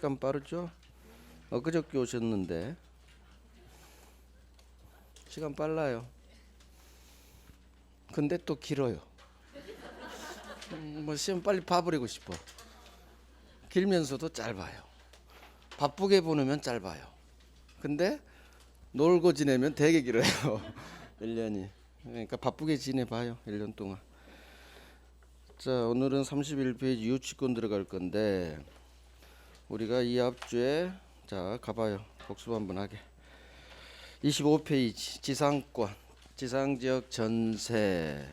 시간 빠르죠? 엊그저께 오셨는데 시간 빨라요. 근데 또 길어요. 뭐 시험 빨리 봐버리고 싶어. 길면서도 짧아요. 바쁘게 보내면 짧아요. 근데 놀고 지내면 되게 길어요. 1년이. 그러니까 바쁘게 지내봐요. 1년 동안. 자, 오늘은 31페이지 유치권 들어갈 건데 우리가 이 앞주에 자 가봐요. 복습 한번 하게. 25페이지 지상권 지상지역 전세.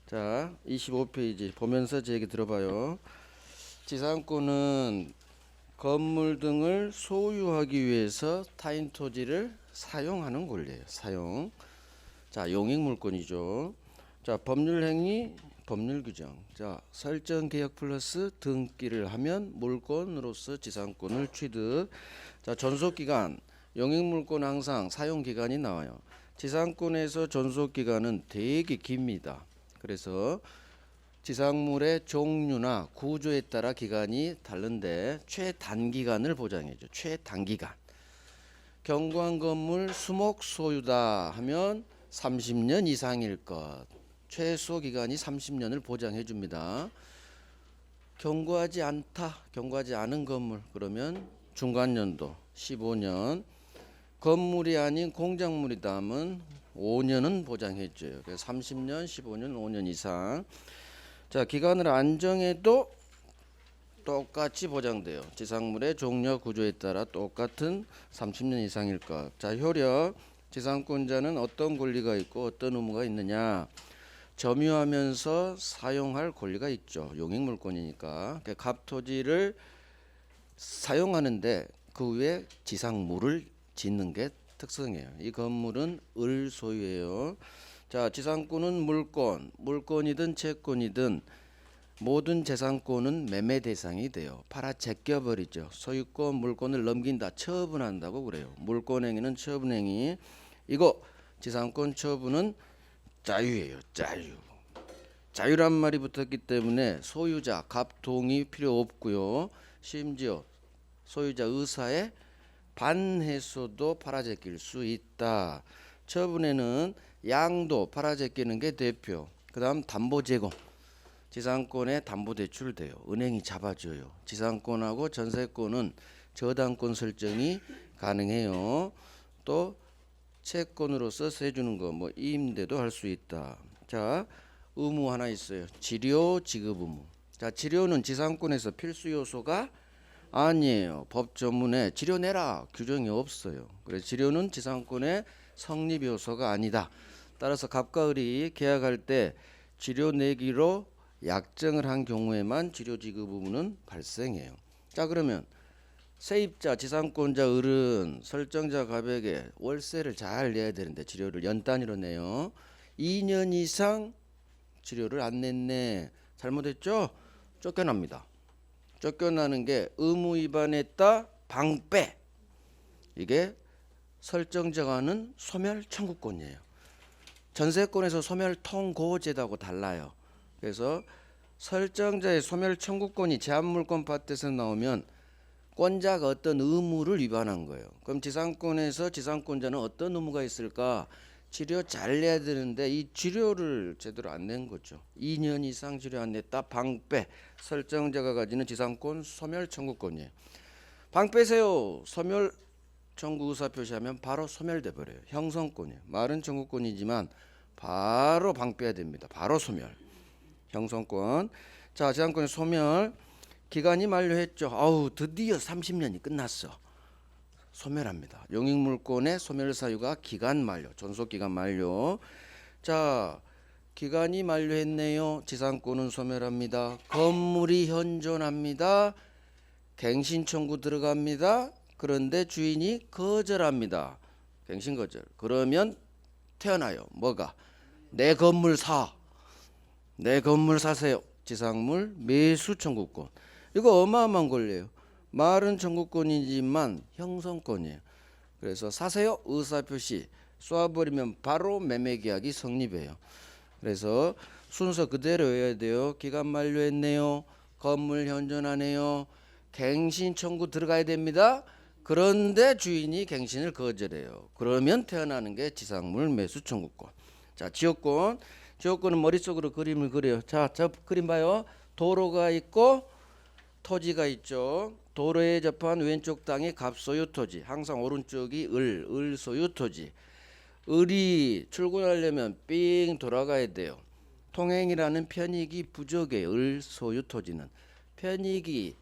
자 25페이지 보면서 제 얘기 들어봐요. 지상권은 건물 등을 소유하기 위해서 타인 토지를 사용하는 권리예요. 사용. 자 용익물권이죠. 자 법률행위 법률규정. 자 설정 개혁 플러스 등기를 하면 물권으로서 지상권을 취득. 자 존속기간 용익물권 항상 사용기간이 나와요. 지상권에서 존속기간은 되게 깁니다. 그래서 지상물의 종류나 구조에 따라 기간이 다른데 최단기간을 보장해줘. 최단기간. 경관 건물 수목 소유다 하면 30년 이상일 것. 최소 기간이 30년을 보장해 줍니다. 경과하지 않다. 경과하지 않은 건물 그러면 중간연도 15년. 건물이 아닌 공작물이다 하면 5년은 보장해 줘요. 그래서 30년, 15년, 5년 이상. 자, 기간을 안 정해도 똑같이 보장돼요. 지상물의 종류 구조에 따라 똑같은 30년 이상일 것. 자, 효력. 지상권자는 어떤 권리가 있고 어떤 의무가 있느냐. 점유하면서 사용할 권리가 있죠. 용익물권이니까. 갑토지를 사용하는데 그 위에 지상물을 짓는 게 특성이에요. 이 건물은 을 소유예요. 자, 지상권은 물권, 물권이든 채권이든 모든 재산권은 매매 대상이 돼요. 팔아 제껴버리죠. 소유권, 물권을 넘긴다, 처분한다고 그래요. 물권행위는 처분행위. 이거 지상권 처분은 자유예요. 자유. 자유란 말이 붙었기 때문에 소유자 갑동의 필요 없고요. 심지어 소유자 의사에 반해서도 팔아제낄 수 있다. 처분에는 양도 팔아제끼는 게 대표. 그 다음 담보 제공. 지상권에 담보대출 돼요. 은행이 잡아줘요. 지상권하고 전세권은 저당권 설정이 가능해요. 또 채권으로서 세주는 거 뭐 임대도 할 수 있다. 자 의무 하나 있어요. 치료 지급 의무. 자 치료는 지상권에서 필수 요소가 아니에요. 법 전문에 치료 내라 규정이 없어요. 그래서 치료는 지상권의 성립 요소가 아니다. 따라서 갑과 을이 계약할 때 치료 내기로 약정을 한 경우에만 치료 지급 의무는 발생해요. 자 그러면 세입자 지상권자 을은 설정자 갑에게 월세를 잘 내야 되는데 치료를 연 단위로 내요. 2년 이상 치료를 안 냈네. 잘못했죠? 쫓겨납니다. 쫓겨나는 게 의무 위반했다 방패. 이게 설정자가 하는 소멸 청구권이에요. 전세권에서 소멸 통고제도하고 달라요. 그래서 설정자의 소멸 청구권이 제한물권 파트에서 나오면 권자가 어떤 의무를 위반한 거예요. 그럼 지상권에서 지상권자는 어떤 의무가 있을까? 치료 잘 내야 되는데 이 치료를 제대로 안 낸 거죠. 2년 이상 치료 안 냈다 방패. 설정자가 가지는 지상권 소멸 청구권이에요. 방패세요. 소멸 청구 의사 표시하면 바로 소멸돼 버려요. 형성권이에요. 말은 청구권이지만 바로 방패해야 됩니다. 바로 소멸. 형성권. 자, 지상권의 소멸. 기간이 만료했죠. 아우 드디어 30년이 끝났어. 소멸합니다. 용익물권의 소멸 사유가 기간 만료, 존속기간 만료. 자, 기간이 만료했네요. 지상권은 소멸합니다. 건물이 현존합니다. 갱신 청구 들어갑니다. 그런데 주인이 거절합니다. 갱신 거절. 그러면 태어나요. 뭐가? 내 건물 사. 내 건물 사세요. 지상물 매수 청구권. 이거 어마어마한 권리예요. 말은 청구권이지만 형성권이에요. 그래서 사세요 의사표시 쏘아버리면 바로 매매계약이 성립해요. 그래서 순서 그대로 해야 돼요. 기간 만료했네요. 건물 현존하네요. 갱신 청구 들어가야 됩니다. 그런데 주인이 갱신을 거절해요. 그러면 태어나는 게 지상물 매수 청구권. 자, 지역권. 지역권은 머릿속으로 그림을 그려요. 자, 저 그림 봐요. 도로가 있고 토지가 있죠. 도로에 접한 왼쪽 땅이 갑소유 토지. 항상 오른쪽이 을 소유 토지. 을이 출근하려면 삥 돌아가야 돼요. 통행이라는 편익이 부족해요. 을 소유 토지는. 편익이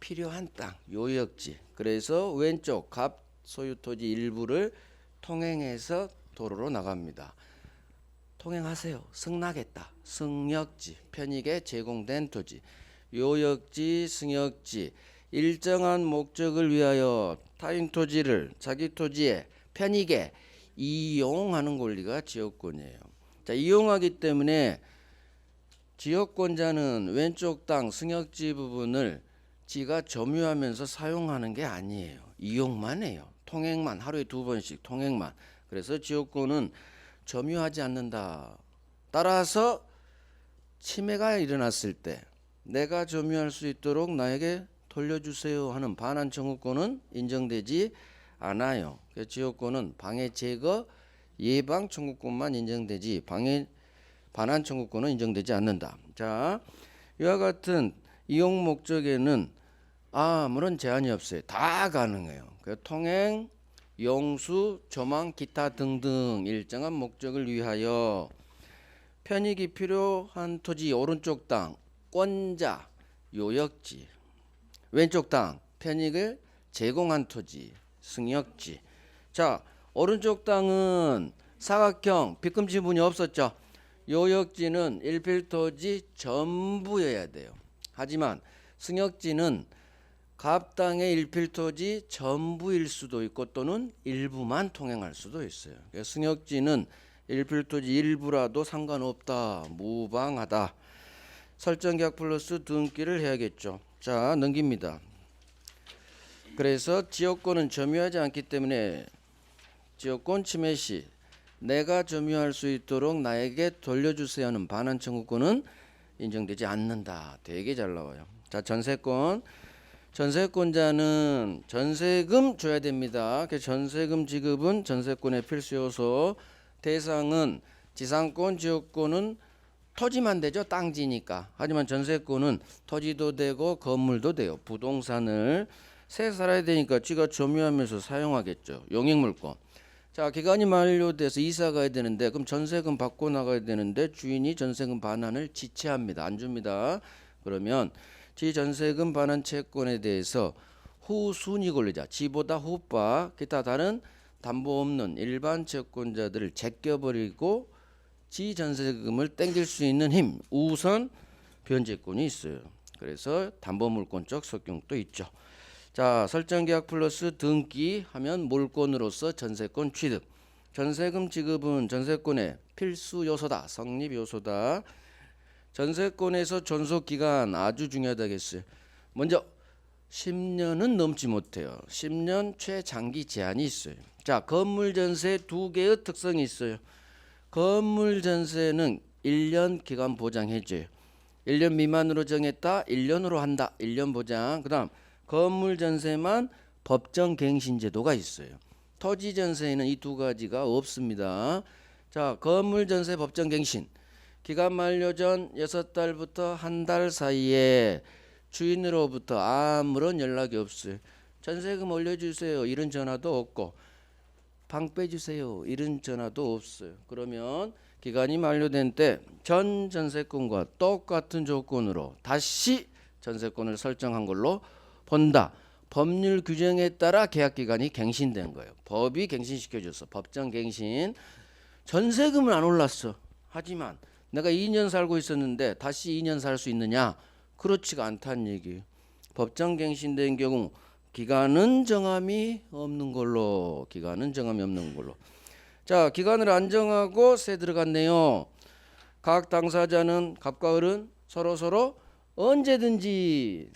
필요한 땅, 요역지. 그래서 왼쪽 갑 소유 토지 일부를 통행해서 도로로 나갑니다. 통행하세요. 승낙했다. 승역지, 편익에 제공된 토지. 요역지, 승역지. 일정한 목적을 위하여 타인 토지를 자기 토지에 편익에 이용하는 권리가 지역권이에요. 자, 이용하기 때문에 지역권자는 왼쪽 땅 승역지 부분을 지가 점유하면서 사용하는 게 아니에요. 이용만 해요. 통행만, 하루에 2번씩 통행만. 그래서 지역권은 점유하지 않는다. 따라서 침해가 일어났을 때 내가 점유할 수 있도록 나에게 돌려주세요 하는 반환 청구권은 인정되지 않아요. 그래서 지역권은 방해 제거 예방 청구권만 인정되지 반환 청구권은 인정되지 않는다. 자, 이와 같은 이용 목적에는 아무런 제한이 없어요. 다 가능해요. 통행, 용수, 조망, 기타 등등 일정한 목적을 위하여 편익이 필요한 토지 오른쪽 땅, 권자, 요역지, 왼쪽 땅, 편익을 제공한 토지, 승역지. 자, 오른쪽 땅은 사각형, 빗금지 문이 없었죠. 요역지는 일필토지 전부여야 돼요. 하지만 승역지는 갑땅의 일필토지 전부일 수도 있고 또는 일부만 통행할 수도 있어요. 승역지는 일필토지 일부라도 상관없다. 무방하다. 설정계약 플러스 등기를 해야겠죠. 자, 넘깁니다. 그래서 지역권은 점유하지 않기 때문에 지역권 침해 시 내가 점유할 수 있도록 나에게 돌려주세요 하는 반환 청구권은 인정되지 않는다. 되게 잘 나와요. 자, 전세권. 전세권자는 전세금 줘야 됩니다. 전세금 지급은 전세권의 필수 요소. 대상은 지상권, 지역권은 토지만 되죠. 땅지니까. 하지만 전세권은 토지도 되고 건물도 돼요. 부동산을 새 살아야 되니까 지가 점유하면서 사용하겠죠. 용익물권. 자, 기간이 만료돼서 이사 가야 되는데 그럼 전세금 받고 나가야 되는데 주인이 전세금 반환을 지체합니다. 안 줍니다. 그러면 지 전세금 반환 채권에 대해서 후순위 권리자, 지보다 후바, 기타 다른 담보 없는 일반 채권자들을 제껴버리고 지 전세금을 땡길 수 있는 힘, 우선 변제권이 있어요. 그래서 담보물권적 적용도 있죠. 자, 설정계약 플러스 등기 하면 물권으로서 전세권 취득. 전세금 지급은 전세권의 필수 요소다. 성립 요소다. 전세권에서 존속기간 아주 중요하다겠어요. 먼저 10년은 넘지 못해요. 10년 최장기 제한이 있어요. 자, 건물전세 두 개의 특성이 있어요. 건물전세는 1년 기간 보장해줘요. 1년 미만으로 정했다. 1년으로 한다. 1년 보장. 그 다음 건물전세만 법정갱신제도가 있어요. 토지전세에는 이 두 가지가 없습니다. 자, 건물전세 법정갱신. 기간 만료 전 6달부터 한 달 사이에 주인으로부터 아무런 연락이 없어요. 전세금 올려주세요. 이런 전화도 없고 방 빼주세요. 이런 전화도 없어요. 그러면 기간이 만료된 때 전 전세권과 똑같은 조건으로 다시 전세권을 설정한 걸로 본다. 법률 규정에 따라 계약기간이 갱신된 거예요. 법이 갱신시켜줬어. 법정갱신. 전세금은 안 올랐어. 하지만 내가 2년 살고 있었는데 다시 2년 살 수 있느냐? 그렇지가 않다는 얘기예요. 법정갱신된 경우 기간은 정함이 없는 걸로. 자, 기간을 안 정하고 세 들어갔네요. 각 당사자는 갑과 을은 서로 언제든지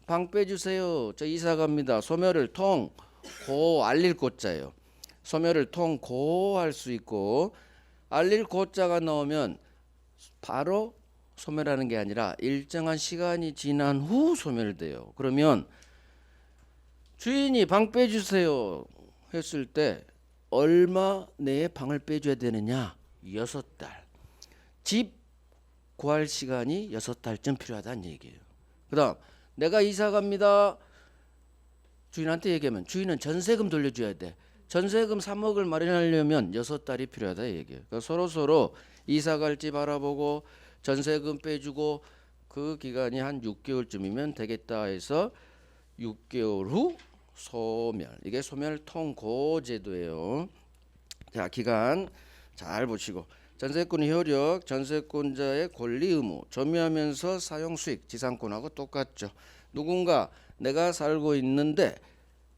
방 빼주세요. 저 이사 갑니다. 소멸을 통고 알릴 고자예요. 소멸을 통고 할 수 있고 알릴 고자가 나오면 바로 소멸하는 게 아니라 일정한 시간이 지난 후 소멸돼요. 그러면 주인이 방 빼주세요 했을 때 얼마 내에 방을 빼줘야 되느냐? 6달. 집 구할 시간이 6달쯤 필요하다는 얘기예요. 그 다음 내가 이사 갑니다. 주인한테 얘기하면 주인은 전세금 돌려줘야 돼. 전세금 3억을 마련하려면 6달이 필요하다 얘기예요. 그러니까 서로 이사 갈 집 알아보고 전세금 빼주고 그 기간이 한 6개월쯤이면 되겠다 해서 6개월 후 소멸. 이게 소멸 통고 제도예요. 자, 기간 잘 보시고 전세권 효력, 전세권자의 권리 의무, 점유하면서 사용 수익, 지상권하고 똑같죠. 누군가 내가 살고 있는데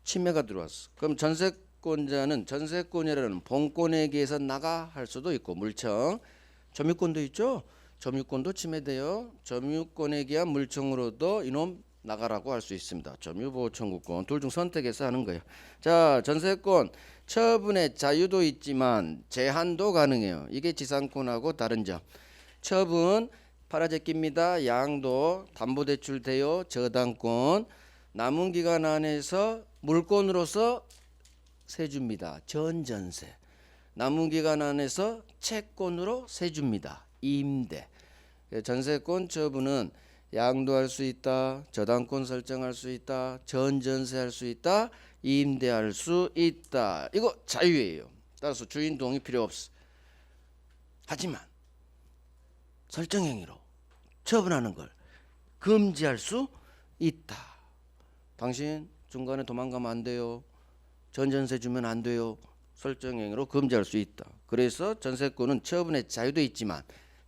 침해가 들어왔어. 그럼 전세권자는 전세권이라는 본권에게서 나가 할 수도 있고 물청, 점유권도 있죠. 점유권도 침해돼요. 점유권에 기한 물청으로도 이놈 나가라고 할 수 있습니다. 점유보호 청구권 둘 중 선택해서 하는 거예요. 자, 전세권 처분의 자유도 있지만 제한도 가능해요. 이게 지상권하고 다른 점. 처분 팔아제끼입니다. 양도 담보대출 대요 저당권 남은 기간 안에서 물권으로서 세줍니다. 전전세. 남은 기간 안에서 채권으로 세줍니다. 임대. 전세권 처분은 양도할 수 있다, 저당권 설정할 수 있다, 전전세할 수 있다, 임대할 수 있다. 이거 자유예요. 따라서 주인 동의 필요 없어. 하지만 설정행위로 처분하는 걸 금지할 수 있다. 당신 중간에 도망가면 안 돼요. 전전세 주면 안 돼요. 설정행위로 금지할 수 있다. 그래서 전세권은 처분의 자유도 있지만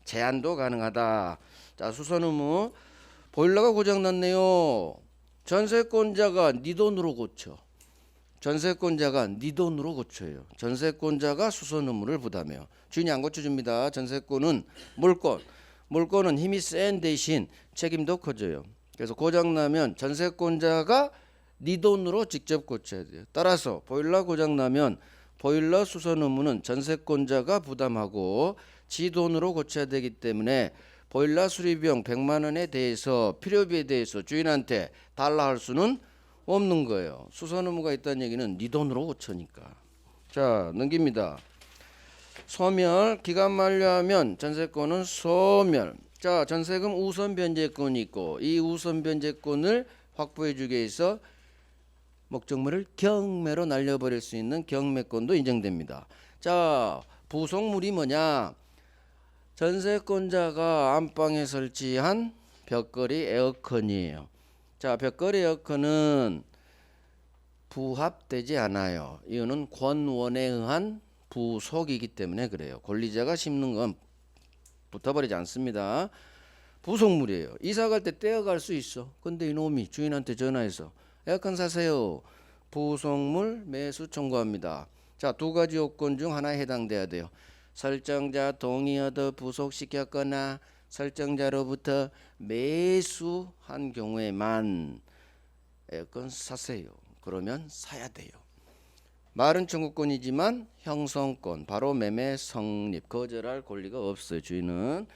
제한도 가능하다. 자, 수선 의무. 보일러가 고장났네요. 전세권자가 네 돈으로 고쳐. 전세권자가 네 돈으로 고쳐요. 전세권자가 수선 의무를 부담해요. 주인이 안 고쳐줍니다. 전세권은 물권. 물권은 힘이 센 대신 책임도 커져요. 그래서 고장나면 전세권자가 네 돈으로 직접 고쳐야 돼요. 따라서 보일러 고장나면 보일러 수선 의무는 전세권자가 부담하고 지 돈으로 고쳐야 되기 때문에 보일러 수리비용 100만 원에 대해서 필요비에 대해서 주인한테 달라 할 수는 없는 거예요. 수선 의무가 있다는 얘기는 네 돈으로 고쳐니까. 자, 넘깁니다. 소멸. 기간 만료하면 전세권은 소멸. 자, 전세금 우선 변제권이 있고 이 우선 변제권을 확보해 주기 위해서 목적물을 경매로 날려버릴 수 있는 경매권도 인정됩니다. 자, 부속물이 뭐냐? 전세권자가 안방에 설치한 벽걸이 에어컨이에요. 자, 벽걸이 에어컨은 부합되지 않아요. 이유는 권원에 의한 부속이기 때문에 그래요. 권리자가 심는 건 붙어버리지 않습니다. 부속물이에요. 이사 갈 때 떼어갈 수 있어. 근데 이놈이 주인한테 전화해서 에어컨 사세요. 부속물 매수 청구합니다. 자, 두 가지 요건 중 하나에 해당돼야 돼요. 설정자 동의 얻어 부속시켰거나 설정자로부터 매수한 경우에만 에어컨 사세요. 그러면 사야 돼요. 말은 청구권이지만 형성권, 바로 매매 성립, 거절할 권리가 없어요. 주인은.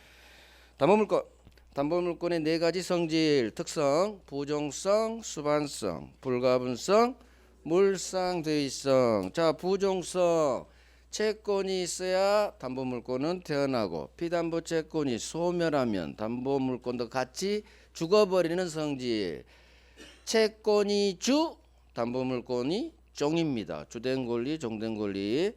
담보물권. 담보물권의 네 가지 성질, 특성, 부종성, 수반성, 불가분성, 물상대위성. 자, 부종성. 채권이 있어야 담보물권은 태어나고 피담보 채권이 소멸하면 담보물권도 같이 죽어버리는 성질. 채권이 주, 담보물권이 종입니다. 주된 권리, 종된 권리.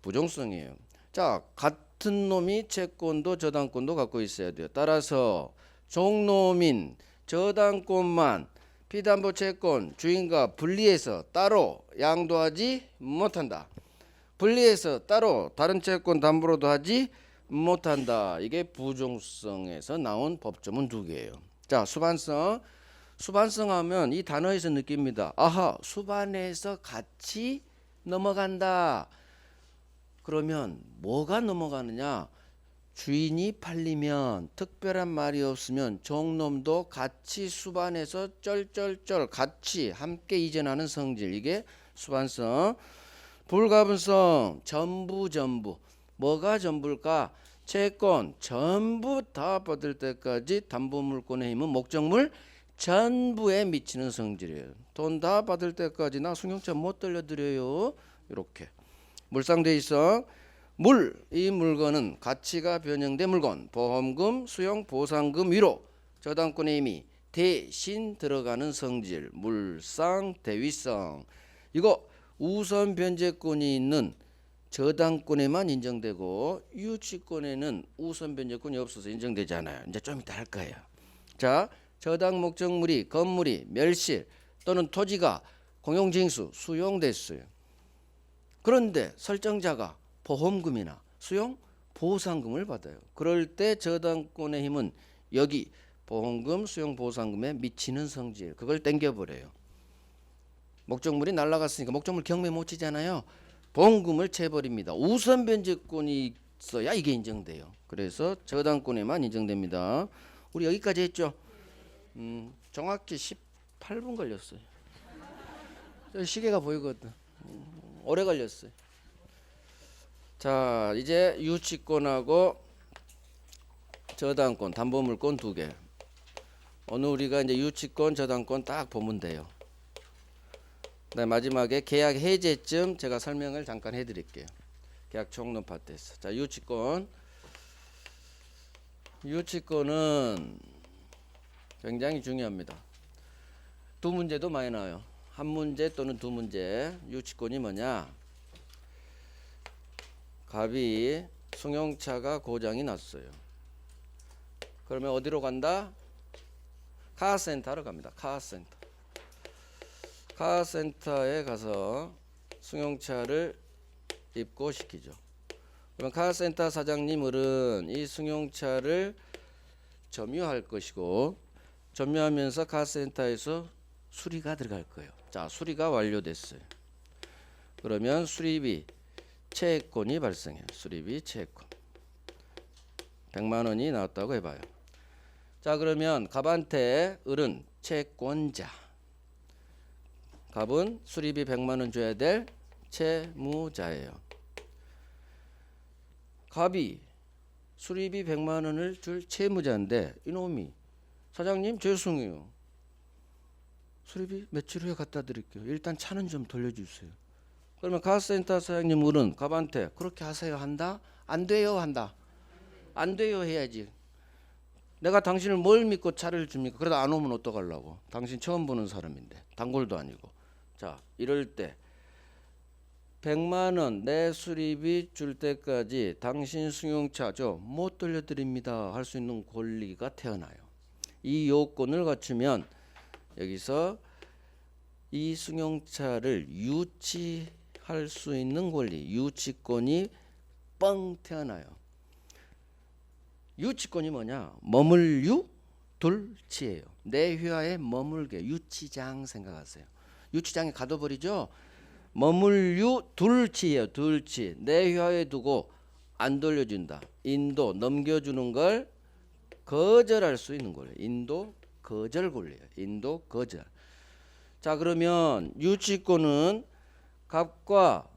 부종성이에요. 자, 같은 놈이 채권도 저당권도 갖고 있어야 돼요. 따라서 종놈인 저당권만 피담보 채권 주인과 분리해서 따로 양도하지 못한다. 분리해서 따로 다른 채권 담보로도 하지 못한다. 이게 부종성에서 나온 법조문 두 개예요. 자, 수반성. 수반성 하면 이 단어에서 느낍니다. 아하, 수반에서 같이 넘어간다. 그러면 뭐가 넘어가느냐? 주인이 팔리면 특별한 말이 없으면 종놈도 같이 수반해서 쩔쩔쩔 같이 함께 이전하는 성질. 이게 수반성. 불가분성. 전부. 뭐가 전부일까? 채권 전부 다 받을 때까지 담보물권의 힘은 목적물 전부에 미치는 성질이에요. 돈 다 받을 때까지 나 승용차 못 돌려드려요. 이렇게 물상돼 있어. 이 물건은 가치가 변형된 물건, 보험금, 수용, 보상금 위로 저당권의 힘이 대신 들어가는 성질, 물상, 대위성. 이거 우선 변제권이 있는 저당권에만 인정되고 유치권에는 우선 변제권이 없어서 인정되지 않아요. 이제 좀 이따 할 거예요. 자, 저당 목적물이 건물이 멸실 또는 토지가 공용징수 수용됐어요. 그런데 설정자가 보험금이나 수용 보상금을 받아요. 그럴 때 저당권의 힘은 여기 보험금, 수용, 보상금에 미치는 성질, 그걸 땡겨버려요. 목적물이 날라갔으니까 목적물 경매 못 치잖아요. 보험금을 채버립니다. 우선 변제권이 있어야 이게 인정돼요. 그래서 저당권에만 인정됩니다. 우리 여기까지 했죠. 정확히 18분 걸렸어요. 시계가 보이거든. 오래 걸렸어요. 자, 이제 유치권하고 저당권, 담보물권 두 개. 오늘 우리가 이제 유치권, 저당권 딱 보면 돼요. 네, 마지막에 계약 해제점 제가 설명을 잠깐 해드릴게요. 계약 총론 파트에서. 자, 유치권은 굉장히 중요합니다. 두 문제도 많이 나와요. 한 문제 또는 두 문제. 유치권이 뭐냐? 갑이 승용차가 고장이 났어요. 그러면 어디로 간다? 카센터로 갑니다. 카센터에 가서 승용차를 입고시키죠. 그러면 카센터 사장님은 이 승용차를 점유할 것이고 점유하면서 카센터에서 수리가 들어갈 거예요. 자, 수리가 완료됐어요. 그러면 수리비 채권이 발생해요. 수리비 채권 100만 원이 나왔다고 해봐요. 자, 그러면 갑한테 을은 채권자, 갑은 수리비 100만 원 줘야 될 채무자예요. 갑이 수리비 100만 원을 줄 채무자인데 이놈이 사장님 죄송해요. 수리비 며칠 후에 갖다 드릴게요. 일단 차는 좀 돌려주세요. 그러면 카센터 사장님 을은 갑한테 그렇게 하세요 한다? 안 돼요 한다? 안 돼요 해야지. 내가 당신을 뭘 믿고 차를 줍니까? 그러다 안 오면 어떡하려고? 당신 처음 보는 사람인데 단골도 아니고. 자, 이럴 때 100만 원 내 수리비 줄 때까지 당신 승용차 못 돌려드립니다 할 수 있는 권리가 태어나요. 이 요건을 갖추면 여기서 이 승용차를 유치할 수 있는 권리, 유치권이 뻥 태어나요. 유치권이 뭐냐? 머물유 둘치예요. 내 휘하에 머물게. 유치장 생각하세요. 유치장에 가둬버리죠. 머물유 둘치예요. 둘치. 내 휘하에 두고 안 돌려준다. 인도 넘겨주는 걸 거절할 수 있는 거예요. 인도 거절 권리예요. 인도 거절. 자, 그러면 유치권은 갑과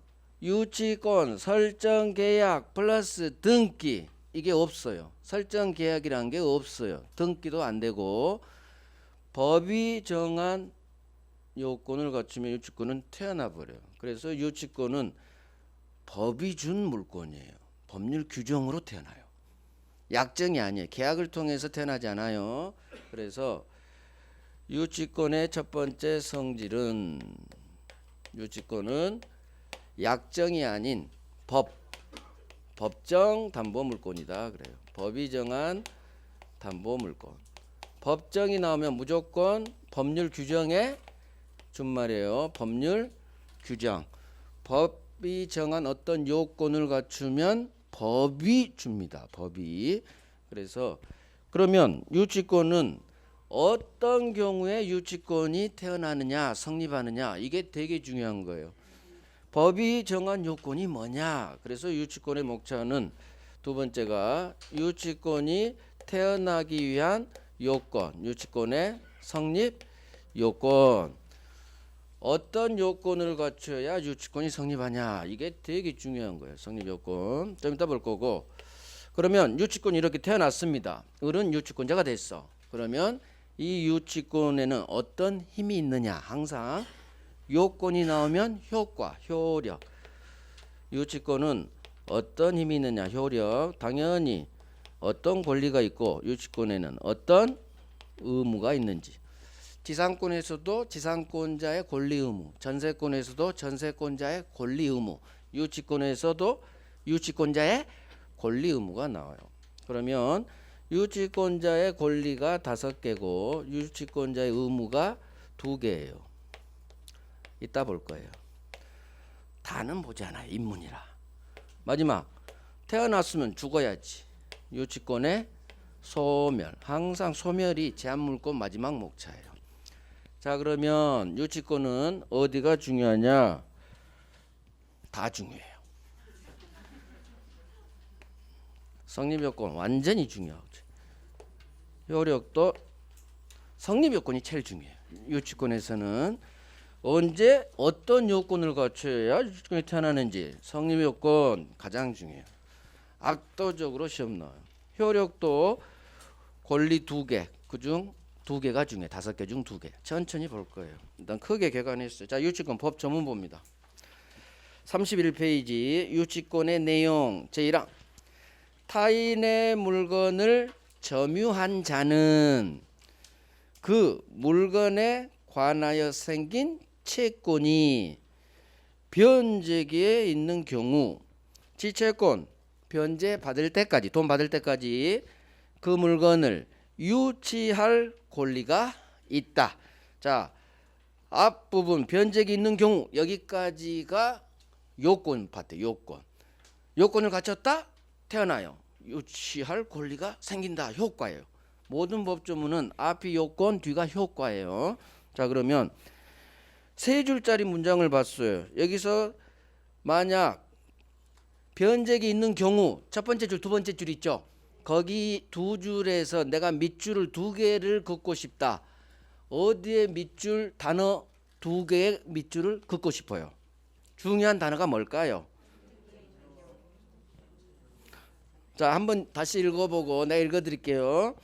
유치권 설정 계약 플러스 등기 이게 없어요. 설정 계약이란 게 없어요. 등기도 안 되고 법이 정한 요건을 갖추면 유치권은 태어나 버려요. 그래서 유치권은 법이 준 물권이에요. 법률 규정으로 태어나요. 약정이 아니에요. 계약을 통해서 태어나지 않아요. 그래서 유치권의 첫 번째 성질은 유치권은 약정이 아닌 법정 담보물권이다 그래요. 법이 정한 담보물권. 법정이 나오면 무조건 법률 규정에 준 말이에요. 법률 규정. 법이 정한 어떤 요건을 갖추면 법이 줍니다. 법이. 그래서 그러면 유치권은 어떤 경우에 유치권이 태어나느냐 성립하느냐 이게 되게 중요한 거예요. 법이 정한 요건이 뭐냐. 그래서 유치권의 목차는 두 번째가 유치권이 태어나기 위한 요건, 유치권의 성립 요건. 어떤 요건을 갖춰야 유치권이 성립하냐 이게 되게 중요한 거예요. 성립 요건 좀 이따 볼 거고. 그러면 유치권이 이렇게 태어났습니다. 을은 유치권자가 됐어. 그러면 이 유치권에는 어떤 힘이 있느냐. 항상 요건이 나오면 효과, 효력. 유치권은 어떤 힘이 있느냐. 효력. 당연히 어떤 권리가 있고 유치권에는 어떤 의무가 있는지. 지상권에서도 지상권자의 권리 의무, 전세권에서도 전세권자의 권리 의무, 유치권에서도 유치권자의 권리 의무가 나와요. 그러면 유치권자의 권리가 5개고 유치권자의 의무가 2개예요. 이따 볼 거예요. 다는 보지 않아요. 인문이라. 마지막, 태어났으면 죽어야지. 유치권의 소멸. 항상 소멸이 제한물권 마지막 목차예요. 자, 그러면 유치권은 어디가 중요하냐? 다 중요해요. 성립요건 완전히 중요하죠. 효력도 성립요건이 제일 중요해요. 유치권에서는 언제 어떤 요건을 갖춰야 유치권이 태어나는지 성립요건 가장 중요해요. 압도적으로 시험 나와요. 효력도 권리 2개, 그중 2개가 중요해요. 5개 중 2개. 천천히 볼 거예요. 일단 크게 개관했어요. 자, 유치권 법 전문보입니다. 31페이지 유치권의 내용 제1항. 타인의 물건을 점유한 자는 그 물건에 관하여 생긴 채권이 변제기에 있는 경우 지채권 변제 받을 때까지, 돈 받을 때까지 그 물건을 유치할 권리가 있다. 자, 앞부분 변제기 있는 경우 여기까지가 요건 파트. 요건을 갖췄다 태어나요. 유치할 권리가 생긴다. 효과예요. 모든 법조문은 앞이 요건 뒤가 효과예요. 자, 그러면 3줄짜리 문장을 봤어요. 여기서 만약 변제기 있는 경우 첫 번째 줄, 두 번째 줄 있죠. 거기 2줄에서 내가 밑줄을 2개를 긋고 싶다. 어디에 밑줄 단어 2개의 밑줄을 긋고 싶어요? 중요한 단어가 뭘까요? 자, 한번 다시 읽어보고 내가 읽어드릴게요.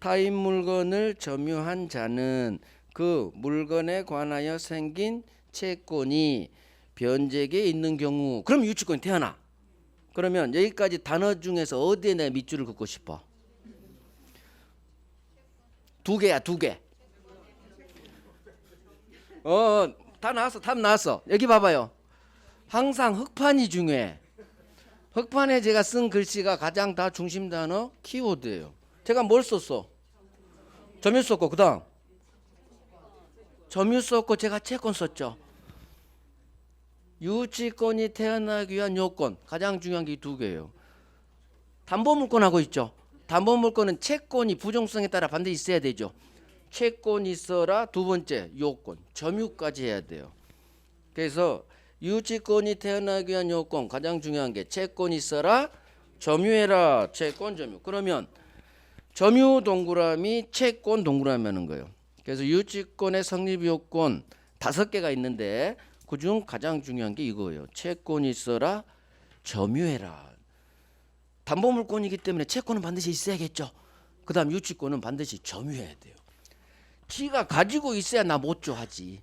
타인 물건을 점유한 자는 그 물건에 관하여 생긴 채권이 변제기에 있는 경우, 그럼 유치권이 태어나. 그러면 여기까지 단어 중에서 어디에 내 밑줄을 긋고 싶어? 2개야, 2개. 다 나왔어, 답 나왔어. 여기 봐봐요. 항상 흑판이 중요해. 흑판에 제가 쓴 글씨가 가장 다 중심 단어 키워드예요. 제가 뭘 썼어? 점유 썼고, 그 다음 점유 썼고 제가 채권 썼죠. 유치권이 태어나기 위한 요건 가장 중요한 게 이 2개예요. 담보물권하고 있죠. 담보물권은 채권이 부정성에 따라 반드시 있어야 되죠. 채권이 있어라. 2번째 요건 점유까지 해야 돼요. 그래서 유치권이 태어나기 위한 요건 가장 중요한 게 채권이 있어라, 점유해라. 채권 점유. 그러면 점유 동그라미, 채권 동그라미 하는 거예요. 그래서 유치권의 성립 요건 5개가 있는데 그중 가장 중요한 게 이거예요. 채권이 있어라, 점유해라. 담보물권이기 때문에 채권은 반드시 있어야겠죠. 그 다음 유치권은 반드시 점유해야 돼요. 지가 가지고 있어야 나 못 줘 하지.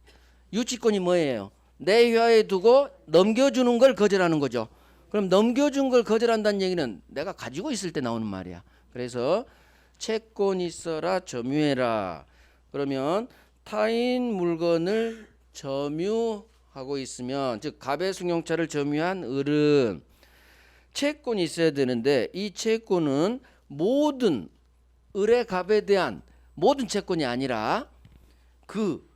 유치권이 뭐예요? 내 휘하에 두고 넘겨주는 걸 거절하는 거죠. 그럼 넘겨준 걸 거절한다는 얘기는 내가 가지고 있을 때 나오는 말이야. 그래서 채권 있어라, 점유해라. 그러면 타인 물건을 점유하고 있으면, 즉 갑의 승용차를 점유한 을은 채권이 있어야 되는데 이 채권은 모든 을의 갑에 대한 모든 채권이 아니라 그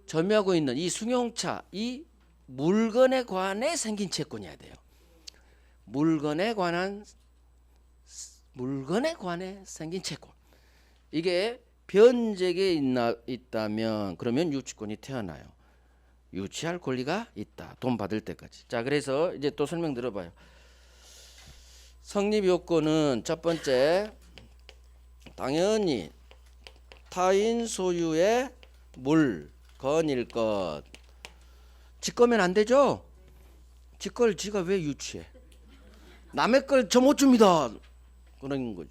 점유하고 있는 이 승용차, 이 물건에 관해 생긴 채권이어야 돼요. 물건에 관해 생긴 채권. 이게 변제기에 있다면 그러면 유치권이 태어나요. 유치할 권리가 있다. 돈 받을 때까지. 자, 그래서 이제 또 설명 들어봐요. 성립 요건은 첫 번째, 당연히 타인 소유의 물건일 것. 지 거면 안 되죠. 지 걸 지가 왜 유치해? 남의 걸 저 못 줍니다. 그런 거지.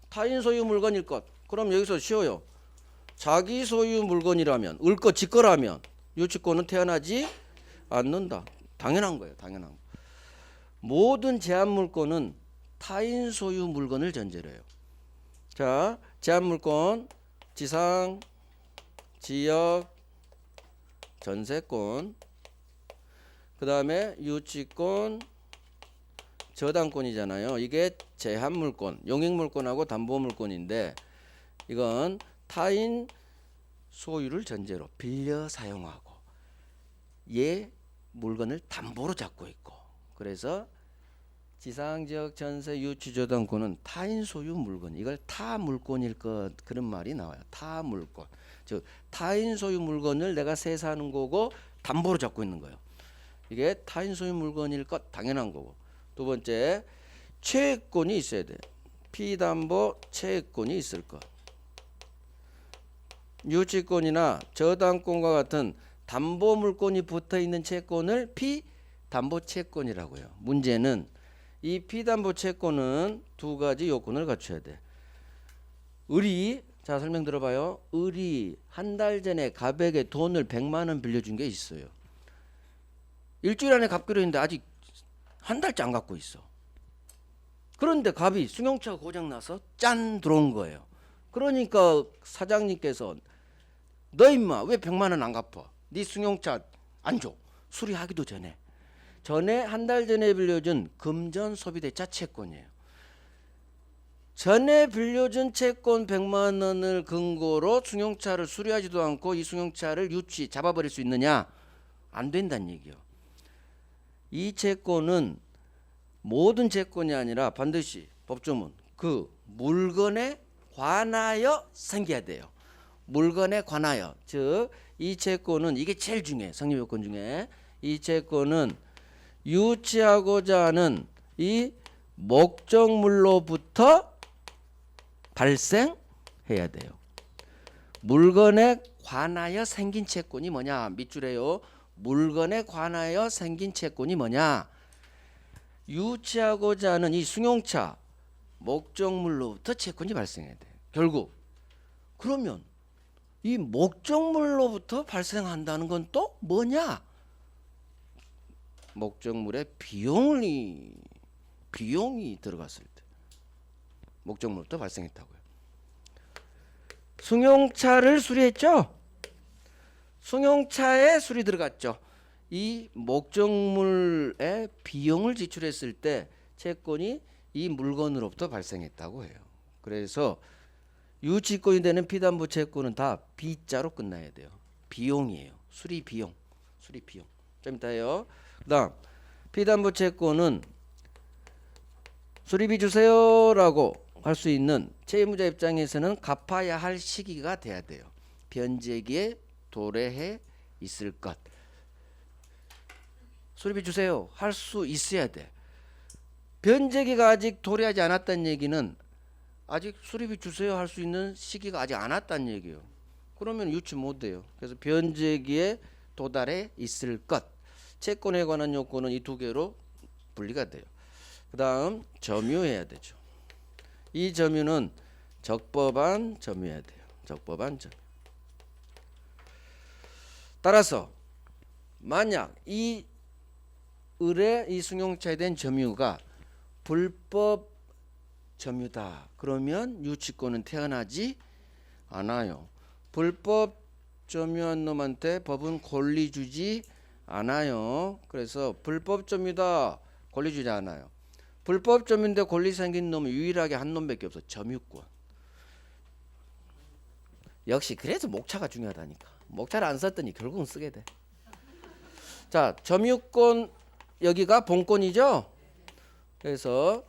타인 소유 물건일 것. 그럼 여기서 쉬워요. 자기 소유 물건이라면 을거 지거라면 유치권은 태어나지 않는다. 당연한 거예요. 당연한 거. 모든 제한 물건은 타인 소유 물건을 전제로 해요. 자, 제한 물건 지상, 지역, 전세권, 그 다음에 유치권, 저당권이잖아요. 이게 제한 물건, 용익 물건하고 담보 물건인데 이건 타인 소유를 전제로 빌려 사용하고 얘 물건을 담보로 잡고 있고, 그래서 지상지역 전세 유치 저당권은 타인 소유 물건, 이걸 타 물건일 것, 그런 말이 나와요. 타 물건, 즉 타인 소유 물건을 내가 세사하는 거고 담보로 잡고 있는 거예요. 이게 타인 소유 물건일 것 당연한 거고. 두 번째, 채권이 있어야 돼. 피담보 채권이 있을 것. 유치권이나 저당권과 같은 담보 물건이 붙어 있는 채권을 피담보 채권이라고요. 문제는 이 피담보 채권은 두 가지 요건을 갖춰야 돼. 을이, 자 설명 들어봐요. 을이 한 달 전에 갑에게 돈을 100만 원 빌려준 게 있어요. 일주일 안에 갚기로 했는데 아직 한 달째 안 갚고 있어. 그런데 갑이 승용차가 고장나서 짠 들어온 거예요. 그러니까 사장님께서 너 임마 왜 100만 원 안 갚아? 네 승용차 안 줘. 수리하기도 전에 한 달 전에 빌려준 금전 소비대차 채권이에요. 전에 빌려준 채권 100만 원을 근거로 승용차를 수리하지도 않고 이 승용차를 유치 잡아버릴 수 있느냐? 안 된다는 얘기예요. 이 채권은 모든 채권이 아니라 반드시 법조문 그 물건에 관하여 생겨야 돼요. 물건에 관하여, 즉 이 채권은, 이게 제일 중요해. 성립 요건 중에 이 채권은 유치하고자 하는 이 목적물로부터 발생해야 돼요. 물건에 관하여 생긴 채권이 뭐냐? 밑줄에요. 물건에 관하여 생긴 채권이 뭐냐? 유치하고자 하는 이 승용차 목적물로부터 채권이 발생해야 돼. 결국 그러면 이 목적물로부터 발생한다는 건 또 뭐냐? 목적물의 비용이 들어갔을 때 목적물부터 발생했다고요. 승용차를 수리했죠? 승용차에 수리 들어갔죠. 이 목적물의 비용을 지출했을 때 채권이 이 물건으로부터 발생했다고 해요. 그래서 유치권이 되는 피담보 채권은 다 B자로 끝나야 돼요. 비용이에요. 수리 비용. 좀 이따 해요. 그다음 피담보 채권은 수리비 주세요라고 할 수 있는 채무자 입장에서는 갚아야 할 시기가 돼야 돼요. 변제기에 도래해 있을 것. 수리비 주세요 할 수 있어야 돼. 변제기가 아직 도래하지 않았다는 얘기는 아직 수리비 주세요 할 수 있는 시기가 아직 안 왔다는 얘기예요. 그러면 유치 못 돼요. 그래서 변제기에 도달해 있을 것. 채권에 관한 요건은 이 두 개로 분리가 돼요. 그 다음 점유해야 되죠. 이 점유는 적법한 점유해야 돼요. 적법한 점유. 따라서 만약 이 을의 이 승용차에 대한 점유가 불법 점유다. 그러면 유치권은 태어나지 않아요. 불법 점유한 놈한테 법은 권리 주지 않아요. 그래서 불법 점유다. 권리 주지 않아요. 불법 점유인데 권리 생긴 놈은 유일하게 한 놈밖에 없어. 점유권. 역시 그래서 목차가 중요하다니까. 목차를 안 썼더니 결국은 쓰게 돼. 자, 점유권 여기가 본권이죠. 그래서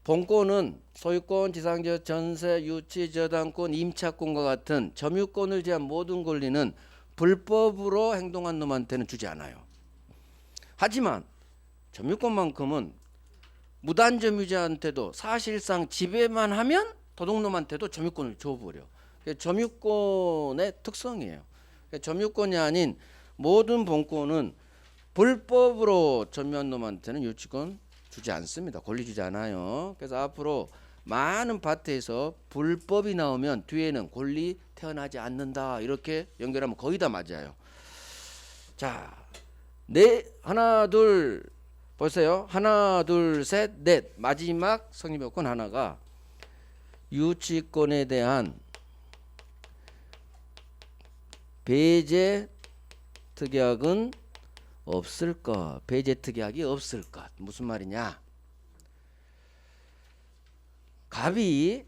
본권은 소유권, 지상지역 전세, 유치, 저당권, 임차권과 같은 점유권을 제한 모든 권리는 불법으로 행동한 놈한테는 주지 않아요. 하지만 점유권만큼은 무단점유자한테도 사실상 지배만 하면 도둑놈한테도 점유권을 줘버려. 점유권의 특성이에요. 점유권이 아닌 모든 본권은 불법으로 점유한 놈한테는 유치권 주지 않습니다. 권리 주지 않아요. 그래서 앞으로 많은 밭에서 불법이 나오면 뒤에는 권리 태어나지 않는다. 이렇게 연결하면 거의 다 맞아요. 자, 하나 둘 보세요. 하나 둘 셋 넷. 마지막 성립요건 하나가 유치권에 대한 배제 특약은 없을 것. 배제 특약이 없을 것. 무슨 말이냐? 갑이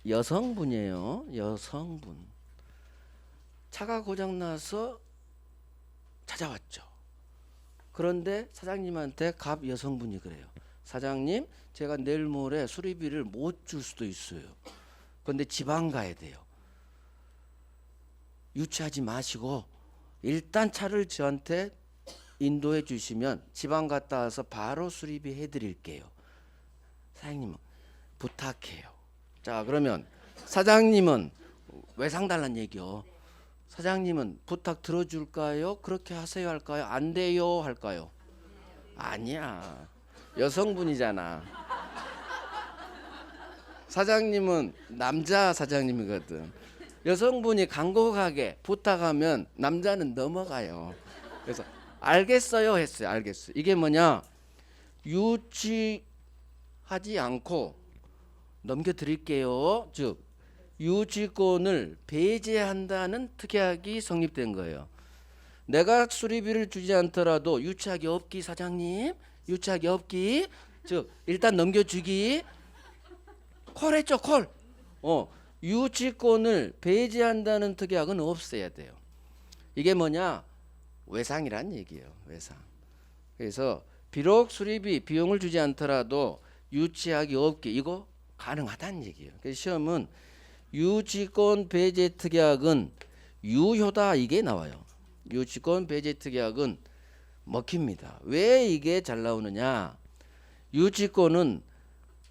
여성분이에요. 여성분. 차가 고장나서 찾아왔죠. 그런데 사장님한테 갑 여성분이 그래요. 사장님, 제가 내일 모레 수리비를 못 줄 수도 있어요. 그런데 지방 가야 돼요. 유치하지 마시고 일단 차를 저한테 인도해 주시면 지방 갔다 와서 바로 수리비 해드릴게요. 사장님 부탁해요. 자, 그러면 사장님은 외상 달란 얘기요. 사장님은 부탁 들어줄까요? 그렇게 하세요 할까요? 안 돼요 할까요? 아니야. 여성분이잖아. 사장님은 남자 사장님이거든. 여성분이 강곡하게 부탁하면 남자는 넘어가요. 그래서 알겠어요 했어요. 알겠어요. 이게 뭐냐? 유치하지 않고 넘겨드릴게요. 즉 유치권을 배제한다는 특약이 성립된 거예요. 내가 수리비를 주지 않더라도 유치하기 없기 사장님, 유치하기 없기, 즉 일단 넘겨주기. 콜했죠, 콜. 유치권을 배제한다는 특약은 없어야 돼요. 이게 뭐냐? 외상이란 얘기예요. 외상. 그래서 비록 수리비 비용을 주지 않더라도 유치하기 없기 이거 가능하다는 얘기예요. 그래서 시험은 유치권 배제 특약은 유효다 이게 나와요. 유치권 배제 특약은 먹힙니다. 왜 이게 잘 나오느냐? 유치권은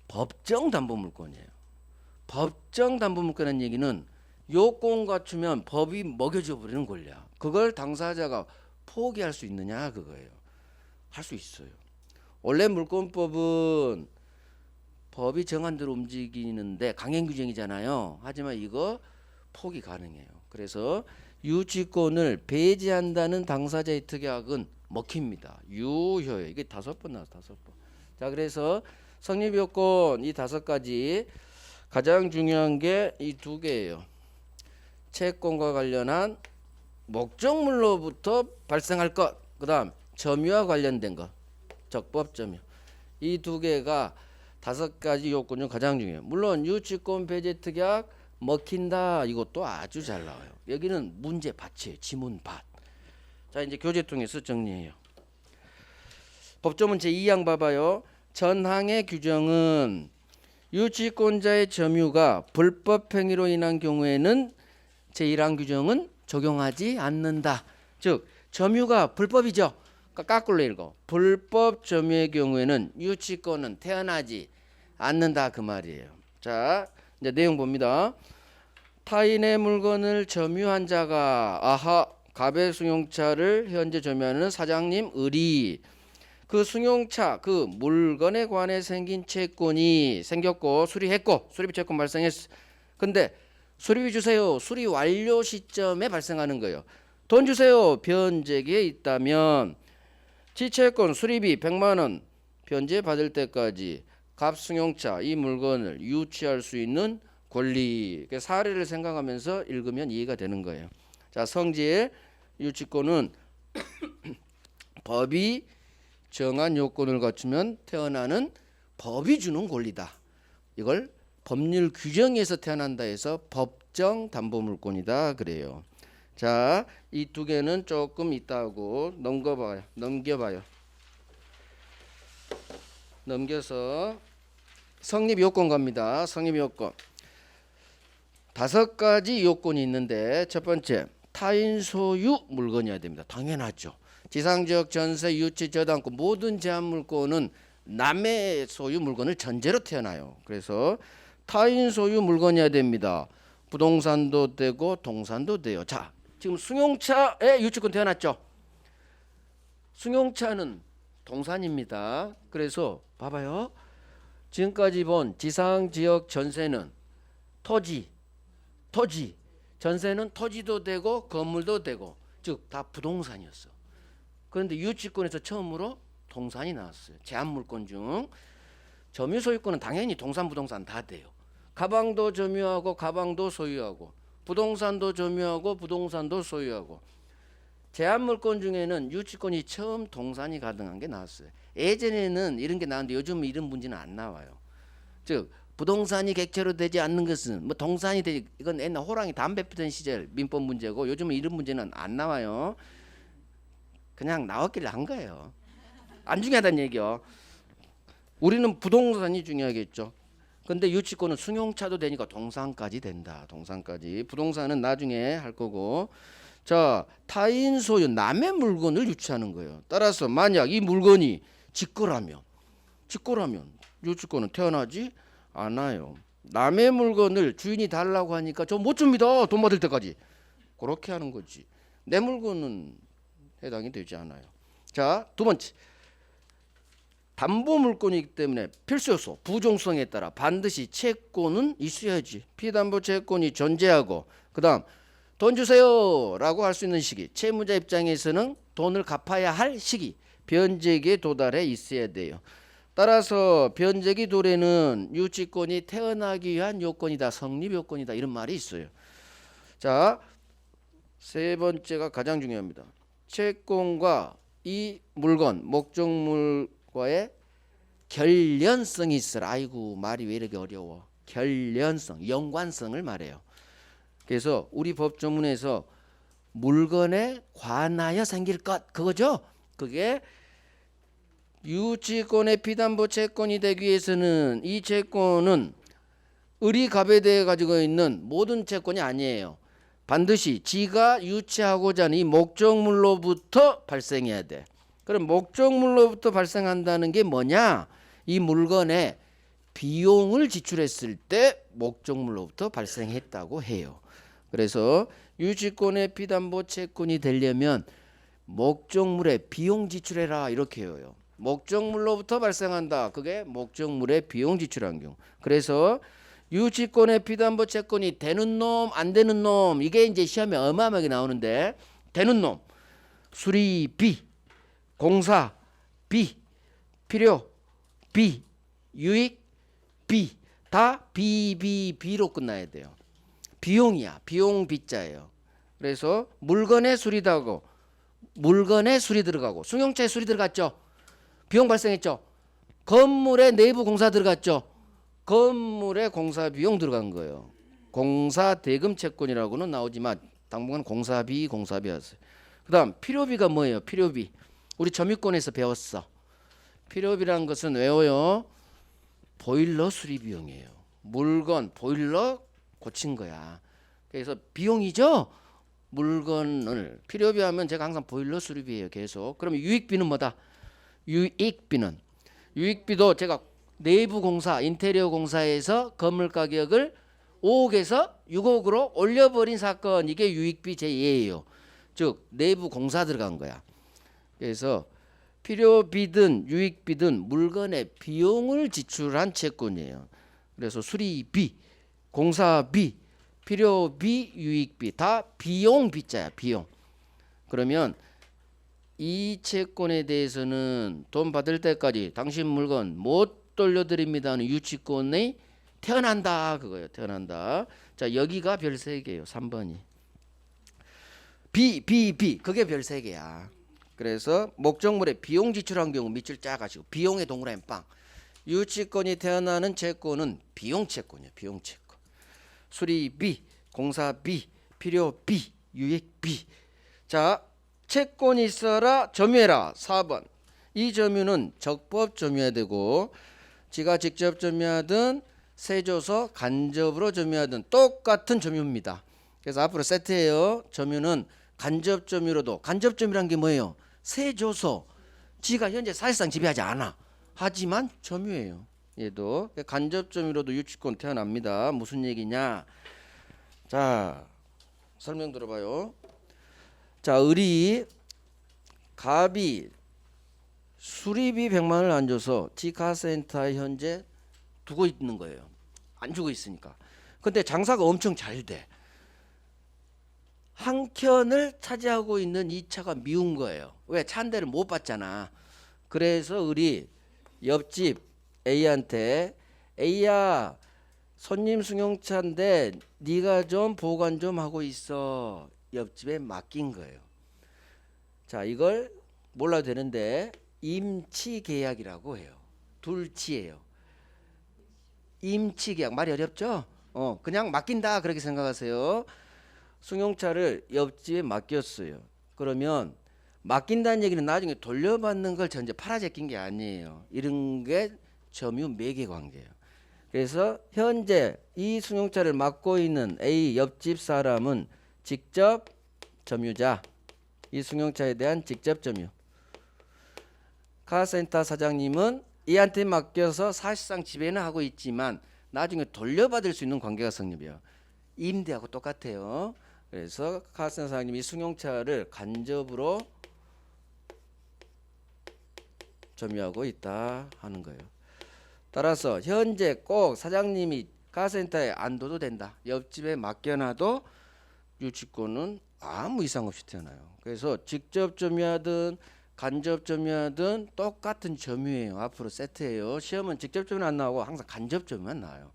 법정 담보물권이에요. 법정 담보물권이라는 얘기는 요건 갖추면 법이 먹여줘 버리는 권리야. 그걸 당사자가 포기할 수 있느냐 그거예요. 할 수 있어요. 원래 물권법은 법이 정한 대로 움직이는데 강행 규정이잖아요. 하지만 이거 포기 가능해요. 그래서 유치권을 배제한다는 당사자의 특약은 먹힙니다. 유효예요. 이게 5번 나왔어. 5번. 자, 그래서 성립요건 이 5가지 가장 중요한 게 이 2개예요. 채권과 관련한 목적물로부터 발생할 것, 그 다음 점유와 관련된 것, 적법 점유. 이 2개가 5가지 요건 중 가장 중요해요. 물론 유치권 배제 특약 먹힌다 이것도 아주 잘 나와요. 여기는 문제 밭이에요. 지문밭. 자, 이제 교재 통해서 정리해요. 법조문 제2항 봐봐요. 전항의 규정은 유치권자의 점유가 불법 행위로 인한 경우에는 제1항 규정은 적용하지 않는다. 즉 점유가 불법이죠. 그러니까 거꾸로 읽어. 불법 점유의 경우에는 유치권은 태어나지 않는다 그 말이에요. 자, 이제 내용 봅니다. 타인의 물건을 점유한 자가 갑의 승용차를 현재 점유하는 사장님 을이 그 승용차 그 물건에 관해 생긴 채권이 생겼고 수리했고 수리비 채권 발생했어. 근데 수리비 주세요. 수리 완료 시점에 발생하는 거예요. 돈 주세요. 변제기에 있다면 지채권 수리비 100만 원 변제 받을 때까지 갑 승용차 이 물건을 유치할 수 있는 권리. 사례를 생각하면서 읽으면 이해가 되는 거예요. 자, 성질 유치권은 법이 정한 요건을 갖추면 태어나는 법이 주는 권리다. 이걸 법률 규정에서 태어난다 해서 법정 담보물권이다 그래요. 자, 이 2개는 조금 있다고 넘겨봐요. 넘겨서 성립 요건 갑니다. 성립 요건 5가지 요건이 있는데 첫 번째 타인 소유 물건이어야 됩니다. 당연하죠. 지상적 전세 유치 저당권 모든 제한 물건은 남의 소유 물건을 전제로 태어나요. 그래서 타인 소유 물건이어야 됩니다. 부동산도 되고 동산도 돼요. 자, 지금 승용차에 유치권 태어났죠. 승용차는 동산입니다. 그래서 봐봐요. 지금까지 본 지상지역 전세는 토지, 전세는 토지도 되고 건물도 되고 즉 다 부동산이었어. 그런데 유치권에서 처음으로 동산이 나왔어요. 제한물권 중 점유소유권은 당연히 동산 부동산 다 돼요. 가방도 점유하고 가방도 소유하고 부동산도 점유하고 부동산도 소유하고 제한물권 중에는 유치권이 처음 동산이 가능한 게 나왔어요. 예전에는 이런 게 나왔는데 요즘 이런 문제는 안 나와요. 즉 부동산이 객체로 되지 않는 것은 뭐 동산이 되지 이건 옛날 호랑이 담배 피던 시절 민법 문제고 요즘은 이런 문제는 안 나와요. 그냥 나왔길래 한 거예요. 안 중요하다는 얘기요. 우리는 부동산이 중요하겠죠. 근데 유치권은 승용차도 되니까 동산까지 된다. 동산까지. 부동산은 나중에 할 거고. 자, 타인 소유 남의 물건을 유치하는 거예요. 따라서 만약 이 물건이 지 거라면 유치권은 태어나지 않아요. 남의 물건을 주인이 달라고 하니까 저 못 줍니다. 돈 받을 때까지. 그렇게 하는 거지. 내 물건은 해당이 되지 않아요. 자, 두 번째. 담보 물건이기 때문에 필수 요소 부종성에 따라 반드시 채권은 있어야지. 피담보 채권이 존재하고 그다음 돈 주세요라고 할 수 있는 시기. 채무자 입장에서는 돈을 갚아야 할 시기. 변제기에 도달해 있어야 돼요. 따라서 변제기 도래는 유치권이 태어나기 위한 요건이다. 성립 요건이다. 이런 말이 있어요. 자, 세 번째가 가장 중요합니다. 채권과 이 물건 목적물과의 결련성이 있어라. 아이고 말이 왜 이렇게 어려워. 결련성, 연관성을 말해요. 그래서 우리 법조문에서 물건에 관하여 생길 것 그거죠. 그게 유치권의 피담보 채권이 되기 위해서는 이 채권은 의리갑에 대해 가지고 있는 모든 채권이 아니에요. 반드시 지가 유치하고자 하는 이 목적물로부터 발생해야 돼. 그럼 목적물로부터 발생한다는 게 뭐냐? 이 물건에 비용을 지출했을 때 목적물로부터 발생했다고 해요. 그래서 유치권의 피담보 채권이 되려면 목적물에 비용 지출해라 이렇게 해요. 목적물로부터 발생한다. 그게 목적물의 비용 지출한 경우. 그래서 유치권의 피담보 채권이 되는 놈, 안 되는 놈 이게 이제 시험에 어마어마하게 나오는데 되는 놈 수리비, 공사 비, 필요 비, 유익 비 다 비로 끝나야 돼요. 비용이야. 비용 비자예요. 그래서 물건에 수리하고 물건에 수리 들어가고 승용차에 수리 들어갔죠. 비용 발생했죠. 건물에 내부 공사 들어갔죠. 건물에 공사 비용 들어간 거예요. 공사 대금 채권이라고는 나오지만 당분간 공사비 하세요. 그다음 필요비가 뭐예요? 필요비. 우리 점유권에서 배웠어. 필요비라는 것은 외워요. 보일러 수리 비용이에요. 물건 보일러 고친 거야. 그래서 비용이죠. 물건을 필요비 하면 제가 항상 보일러 수리비예요. 계속. 그럼 유익비는 뭐다? 유익비도 제가 내부 공사, 인테리어 공사에서 건물 가격을 5억에서 6억으로 올려버린 사건 이게 유익비 제2예요. 즉 내부 공사 들어간 거야. 그래서 필요비든 유익비든 물건의 비용을 지출한 채권이에요. 그래서 수리비, 공사비, 필요비, 유익비 다 비용 비자야. 비용. 그러면 이 채권에 대해서는 돈 받을 때까지 당신 물건 못 돌려드립니다는 유치권이 태어난다 그거예요. 태어난다. 자 여기가 별 3개예요. 3번이. 비 그게 별 3개야. 그래서 목적물에 비용 지출한 경우 밑줄 짜가지고 비용의 동그라미 빵. 유치권이 태어나는 채권은 비용 채권이에요. 비용 채권. 수리비, 공사비, 필요비, 유익비. 자 채권이 있어라 점유해라. 4번. 이 점유는 적법 점유해야 되고 지가 직접 점유하든 세줘서 간접으로 점유하든 똑같은 점유입니다. 그래서 앞으로 세트예요. 점유는 간접 점유로도 간접 점유란 게 뭐예요? 세줘서 지가 현재 사실상 지배하지 않아. 하지만 점유예요. 얘도 간접 점유로도 유치권 태어납니다. 무슨 얘기냐? 자 설명 들어봐요. 자 을이 갑이 수리비 100만 원을 안 줘서 지 카센터에 현재 두고 있는 거예요. 안 주고 있으니까. 근데 장사가 엄청 잘 돼. 한 켠을 차지하고 있는 이 차가 미운 거예요. 왜? 차 한 대를 못 받잖아. 그래서 우리 옆집 A한테 A야 손님 승용차인데 네가 좀 보관 좀 하고 있어. 옆집에 맡긴 거예요. 자, 이걸 몰라도 되는데 임치 계약이라고 해요. 둘치예요. 임치 계약 말이 어렵죠? 그냥 맡긴다 그렇게 생각하세요. 승용차를 옆집에 맡겼어요. 그러면 맡긴다는 얘기는 나중에 돌려받는 걸 전제 팔아제낀 게 아니에요. 이런 게 점유 매개 관계예요. 그래서 현재 이 승용차를 맡고 있는 A 옆집 사람은 직접 점유자. 이 승용차에 대한 직접 점유. 카센터 사장님은 이한테 맡겨서 사실상 지배는 하고 있지만 나중에 돌려받을 수 있는 관계가 성립해요. 임대하고 똑같아요. 그래서 카센터 사장님이 이 승용차를 간접으로 점유하고 있다 하는 거예요. 따라서 현재 꼭 사장님이 카센터에 안 둬도 된다. 옆집에 맡겨놔도 유치권은 아무 이상 없이 태어나요. 그래서 직접 점유하든 간접 점유하든 똑같은 점유예요. 앞으로 세트예요. 시험은 직접 점유는 안 나오고 항상 간접 점유만 나와요.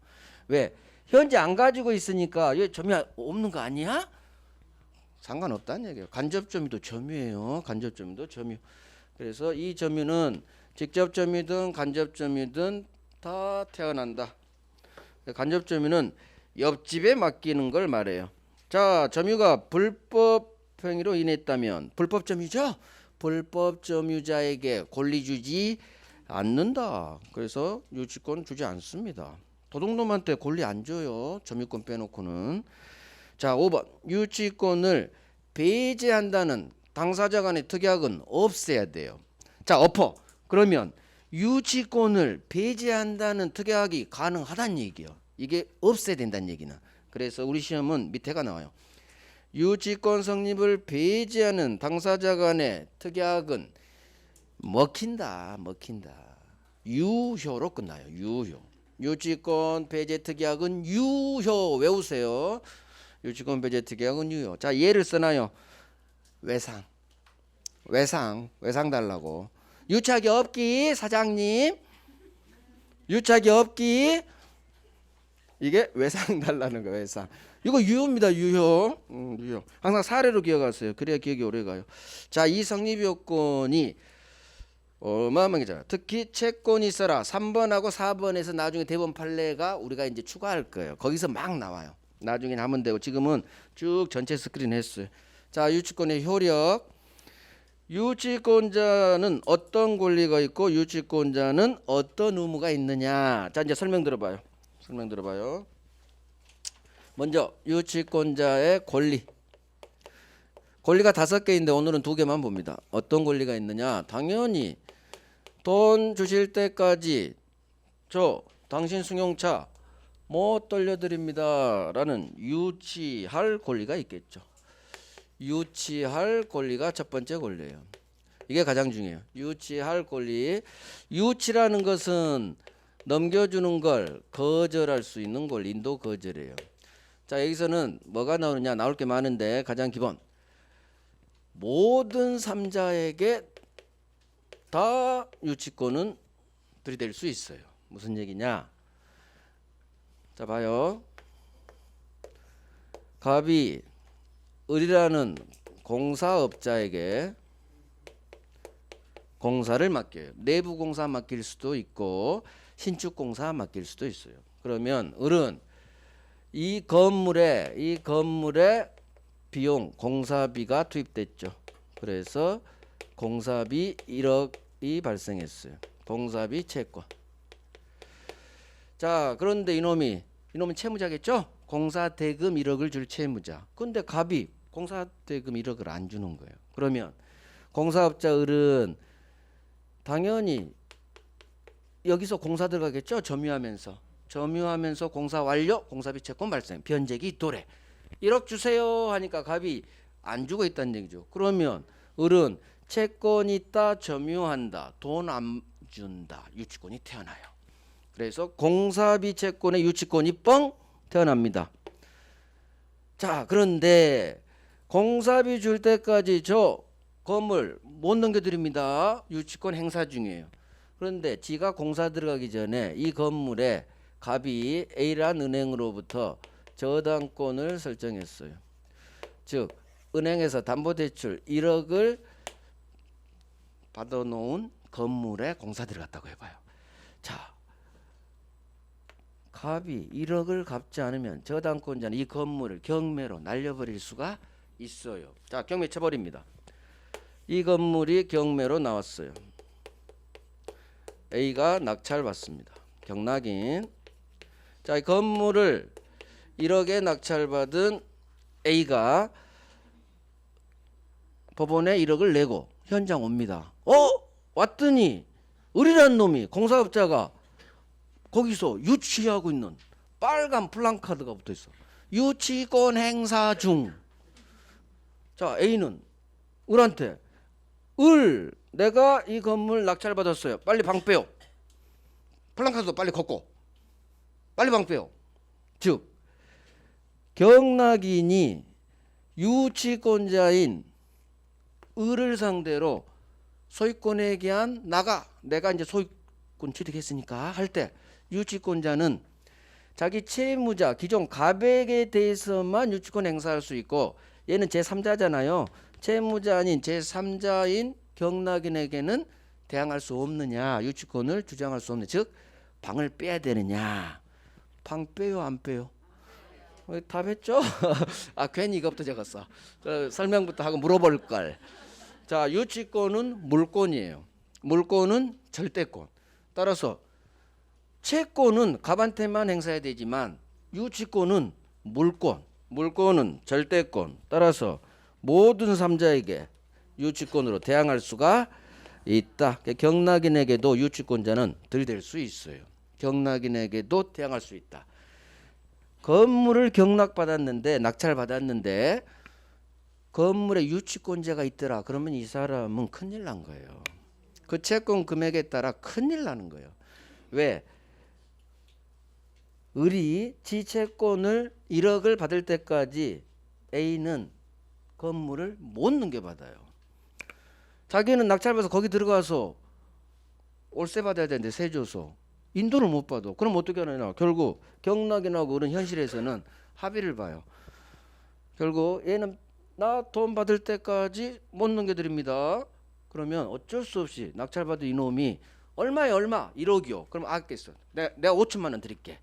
왜? 현재 안 가지고 있으니까 얘 점유 없는 거 아니야? 상관없다는 얘기예요. 간접 점유도 점유예요. 간접 점유도 점유. 그래서 이 점유는 직접 점유든 간접 점유든 다 태어난다. 간접 점유는 옆집에 맡기는 걸 말해요. 자, 점유가 불법 행위로 인했다면 불법 점유죠? 불법 점유자에게 권리 주지 않는다. 그래서 유치권 주지 않습니다. 도둑놈한테 권리 안 줘요. 점유권 빼놓고는. 자, 5번. 유치권을 배제한다는 당사자 간의 특약은 없애야 돼요. 자, 엎어. 그러면 유치권을 배제한다는 특약이 가능하다는 얘기예요. 이게 없애야 된다는 얘기는. 그래서 우리 시험은 밑에가 나와요. 유치권 성립을 배제하는 당사자 간의 특약은 먹힌다. 유효로 끝나요. 유효. 유치권 배제 특약은 유효. 외우세요. 유치권 배제 특약은 유효. 자, 예를 써놔요. 외상 달라고. 유착이 없기 사장님. 유착이 없기. 이게 외상 달라는 거예요. 외상. 이거 유효입니다. 유효. 유효. 항상 사례로 기억하세요. 그래야 기억이 오래가요. 자, 이 성립 요건이 어마어마하잖아. 특히 채권이 있어라. 3번하고 4번에서 나중에 대법원 판례가 우리가 이제 추가할 거예요. 거기서 막 나와요. 나중에는 하면 되고 지금은 쭉 전체 스크린 했어요. 자, 유치권의 효력. 유치권자는 어떤 권리가 있고 유치권자는 어떤 의무가 있느냐. 자, 이제 설명 들어봐요. 먼저 유치권자의 권리. 권리가 5개인데 오늘은 2개만 봅니다. 어떤 권리가 있느냐. 당연히 돈 주실 때까지 당신 승용차 못 돌려드립니다 라는 유치할 권리가 있겠죠. 유치할 권리가 첫 번째 권리예요. 이게 가장 중요해요. 유치할 권리. 유치라는 것은 넘겨주는 걸 거절할 수 있는 권리. 인도 거절이에요. 자, 여기서는 뭐가 나오느냐. 나올 게 많은데 가장 기본. 모든 3자에게 다 유치권은 들이댈 수 있어요. 무슨 얘기냐. 자, 봐요. 갑이 을이라는 공사업자에게 공사를 맡겨요. 내부 공사 맡길 수도 있고 신축 공사 맡길 수도 있어요. 그러면 을은 이 건물에 비용 공사비가 투입됐죠. 그래서 공사비 1억이 발생했어요. 공사비 채권. 자, 그런데 이놈은 채무자겠죠? 공사대금 1억을 줄 채무자. 근데 갑이 공사대금 1억을 안 주는 거예요. 그러면 공사업자 을은 당연히 여기서 공사 들어가겠죠? 점유하면서 공사 완료, 공사비 채권 발생, 변제기 도래. 1억 주세요 하니까 갑이 안 주고 있다는 얘기죠. 그러면 을은 채권 있다, 점유한다, 돈 안 준다, 유치권이 태어나요. 그래서 공사비 채권의 유치권이 뻥 태어납니다. 자, 그런데 공사비 줄 때까지 저 건물 못 넘겨드립니다. 유치권 행사 중이에요. 그런데 지가 공사 들어가기 전에 이 건물에 갑이 A란 은행으로부터 저당권을 설정했어요. 즉 은행에서 담보대출 1억을 받아놓은 건물에 공사 들어갔다고 해봐요. 자, 갑이 1억을 갚지 않으면 저당권자는 이 건물을 경매로 날려버릴 수가 있어요. 자, 경매 쳐버립니다. 이 건물이 경매로 나왔어요. A가 낙찰받습니다. 경락인. 자, 이 건물을 1억에 낙찰받은 A가 법원에 1억을 내고 현장 옵니다. 왔더니 을이란 놈이 공사업자가 거기서 유치하고 있는 빨간 플랜카드가 붙어 있어. 유치권 행사 중. 자, A는 을한테 을 내가 이 건물 낙찰 받았어요. 빨리 방 빼요. 플랜카드도 빨리 걷고 빨리 방 빼요. 즉 경락인이 유치권자인 을을 상대로 소유권에 대한 내가 이제 소유권 취득했으니까 할 때 유치권자는 자기 채무자 기존 갑에게 대해서만 유치권 행사할 수 있고 얘는 제3자잖아요. 채무자 아닌 제3자인 경락인에게는 대항할 수 없느냐, 유치권을 주장할 수 없느냐, 즉 방을 빼야 되느냐. 방 빼요 안 빼요? 답했죠? 아, 괜히 이것부터 적었어. 설명부터 하고 물어볼 걸. 자, 유치권은 물권이에요. 물권은 절대권. 따라서 채권은 갑한테만 행사해야 되지만 유치권은 물권, 물권은 절대권. 따라서 모든 3자에게 유치권으로 대항할 수가 있다. 경락인에게도 유치권자는 들이댈 수 있어요. 경락인에게도 대항할 수 있다. 건물을 경락받았는데 낙찰받았는데 건물에 유치권자가 있더라. 그러면 이 사람은 큰일 난 거예요. 그 채권 금액에 따라 큰일 나는 거예요. 왜? 을이 지 채권을 1억을 받을 때까지 A는 건물을 못 넘겨받아요. 자기는 낙찰받아서 거기 들어가서 월세 받아야 되는데 세 줘서 인도를 못 받아. 그럼 어떻게 하느냐? 결국 경락인하고 을은 현실에서는 합의를 봐요. 결국 얘는 나 돈 받을 때까지 못 넘겨드립니다. 그러면 어쩔 수 없이 낙찰받은 이놈이 얼마에 얼마? 1억이요. 그럼 알겠어. 내가 5천만 원 드릴게.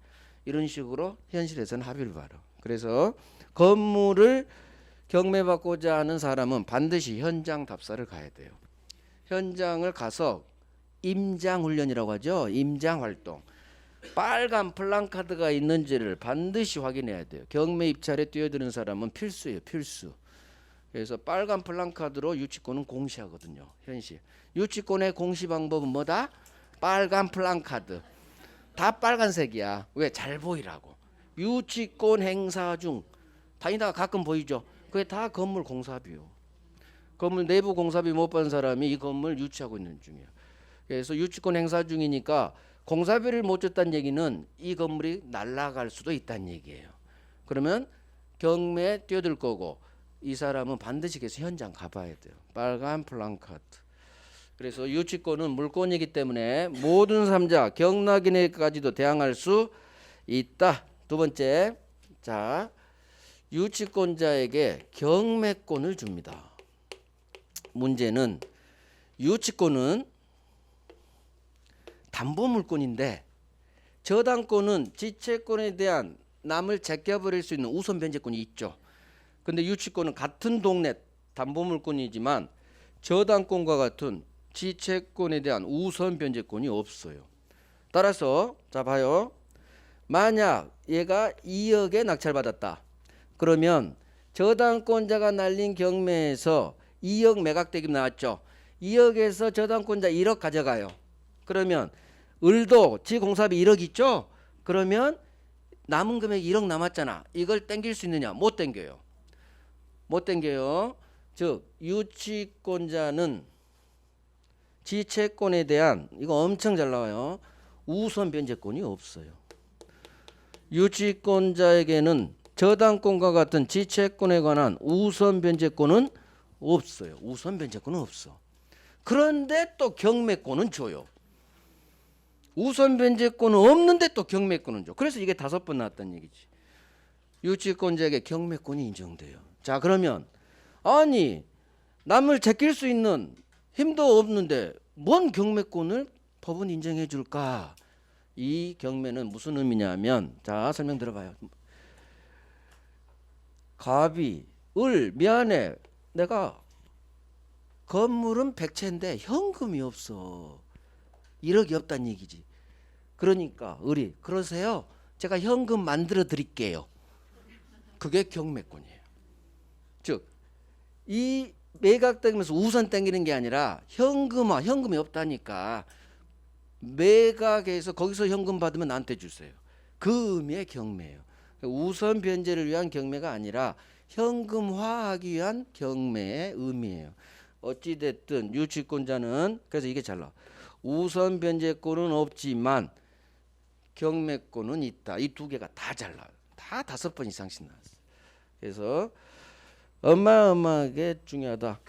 이런 식으로 현실에서는 합의를 봐요. 그래서 건물을 경매받고자 하는 사람은 반드시 현장 답사를 가야 돼요. 현장을 가서 임장훈련이라고 하죠. 임장활동. 빨간 플랜카드가 있는지를 반드시 확인해야 돼요. 경매 입찰에 뛰어드는 사람은 필수예요. 필수. 그래서 빨간 플랜카드로 유치권은 공시하거든요. 현실. 유치권의 공시 방법은 뭐다? 빨간 플랜카드. 다 빨간색이야. 왜? 잘 보이라고. 유치권 행사 중. 다니다가 가끔 보이죠. 그게 다 건물 공사비요. 건물 내부 공사비 못 받은 사람이 이 건물 유치하고 있는 중이에요. 그래서 유치권 행사 중이니까 공사비를 못 줬다는 얘기는 이 건물이 날아갈 수도 있다는 얘기예요. 그러면 경매에 뛰어들 거고 이 사람은 반드시 계속 현장 가봐야 돼요. 빨간 플랜카드. 그래서 유치권은 물권이기 때문에 모든 3자 경락인에게까지도 대항할 수 있다. 두 번째, 자 유치권자에게 경매권을 줍니다. 문제는 유치권은 담보물권인데 저당권은 지채권에 대한 남을 제껴버릴 수 있는 우선 변제권이 있죠. 근데 유치권은 같은 동네 담보물권이지만 저당권과 같은 지채권에 대한 우선 변제권이 없어요. 따라서 자 봐요. 만약 얘가 2억에 낙찰받았다. 그러면 저당권자가 날린 경매에서 2억 매각대금 나왔죠. 2억에서 저당권자 1억 가져가요. 그러면 을도 지 공사비 1억 있죠. 그러면 남은 금액 1억 남았잖아. 이걸 땡길 수 있느냐? 못 땡겨요. 못 땡겨요. 즉 유치권자는 지채권에 대한 이거 엄청 잘 나와요. 우선 변제권이 없어요. 유치권자에게는 저당권과 같은 지채권에 관한 우선 변제권은 없어요. 우선 변제권은 없어. 그런데 또 경매권은 줘요. 우선 변제권은 없는데 또 경매권은 줘. 그래서 이게 5번 나왔다는 얘기지. 유치권자에게 경매권이 인정돼요. 자, 그러면 아니 남을 제낄 수 있는 힘도 없는데 뭔 경매권을 법은 인정해 줄까? 이 경매는 무슨 의미냐면, 자 설명 들어봐요. 갑이 을 미안해, 내가 건물은 100채인데 현금이 없어. 1억이 없다는 얘기지. 그러니까 을이 그러세요, 제가 현금 만들어 드릴게요. 그게 경매권이에요. 즉 이 매각되면서 우선 땡기는 게 아니라 현금이 없다니까 매각해서 거기서 현금 받으면 나한테 주세요. 그 의미의 경매예요. 우선 변제를 위한 경매가 아니라 현금화하기 위한 경매의 의미예요. 어찌됐든 유치권자는, 그래서 이게 잘 나와. 우선 변제권은 없지만 경매권은 있다. 이 2개가 다 잘 나와요. 다 5번 이상씩 나왔어요. 그래서 어마어마하게 중요하다.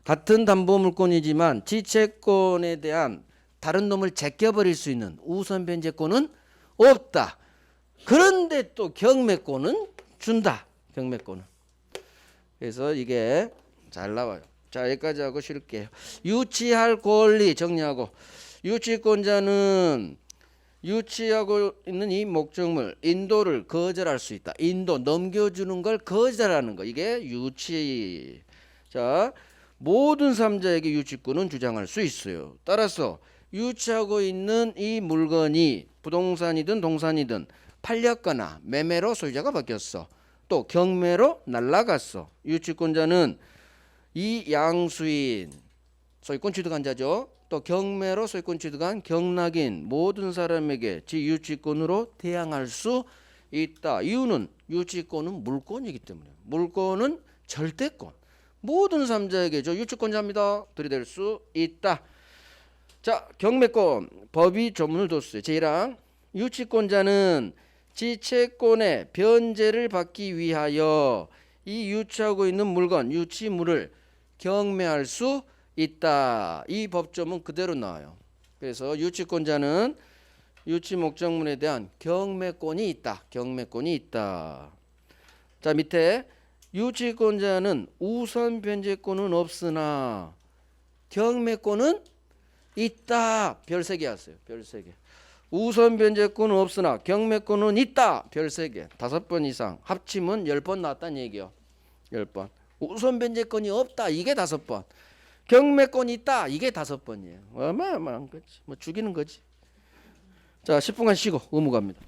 같은 담보물권이지만 지채권에 대한 다른 놈을 제껴버릴 수 있는 우선 변제권은 없다. 그런데 또 경매권은 준다. 경매권은. 그래서 이게 잘 나와요. 자, 여기까지 하고 쉴게요. 유치할 권리 정리하고, 유치권자는 유치하고 있는 이 목적물 인도를 거절할 수 있다. 인도 넘겨주는 걸 거절하는 거, 이게 유치. 자, 모든 삼자에게 유치권은 주장할 수 있어요. 따라서 유치하고 있는 이 물건이 부동산이든 동산이든 팔렸거나 매매로 소유자가 바뀌었어. 또 경매로 날라갔어. 유치권자는 이 양수인 소유권 취득한 자죠. 또 경매로 소유권 취득한 경락인 모든 사람에게 지 유치권으로 대항할 수 있다. 이유는 유치권은 물권이기 때문에. 물권은 절대권. 모든 삼자에게 저 유치권자입니다. 들이댈 수 있다. 자, 경매권 법이 조문을 뒀어요. 제1항 유치권자는 지채권의 변제를 받기 위하여 이 유치하고 있는 물건, 유치물을 경매할 수 있다. 이 법조문 그대로 나와요. 그래서 유치권자는 유치 목적물에 대한 경매권이 있다. 경매권이 있다. 자, 밑에 유치권자는 우선 변제권은 없으나 경매권은 있다. 별 3개 하세요. 별 3개. 우선 변제권은 없으나 경매권은 있다. 별 3개. 5번 이상 합치면 10번 나왔다는 얘기요. 10번. 우선 변제권이 없다. 이게 5번. 경매권이 있다. 이게 5번이에요. 어마어마한 거지. 뭐 죽이는 거지. 자, 10분간 쉬고 의무 갑니다.